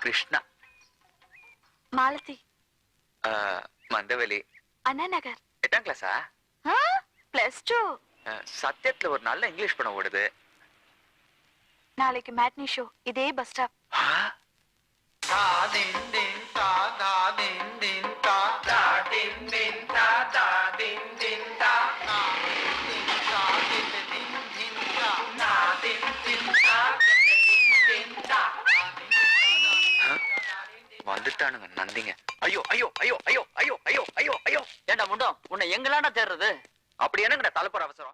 கிருஷ்ணா. மாலதி. மந்தவெளி. அண்ணா நகர். 8ஆம் கிளாஸா? +2. சத்தியத்துல ஒரு நல்ல இங்கிலீஷ் படம் ஓடுது. நாளைக்கு மேட்னி ஷோ இதே பஸ் ஸ்டாப். வந்துட்டானுங்க நந்திங்க. ஐயோ ஐயோ ஐயோ ஐயோ ஐயோ ஐயோ ஐயோ ஐயோ. ஏண்டா முண்டம், உன்னை எங்களாண்டா தேடுறது? அப்படி என்னங்கடா தலைப்புற அவசரம்?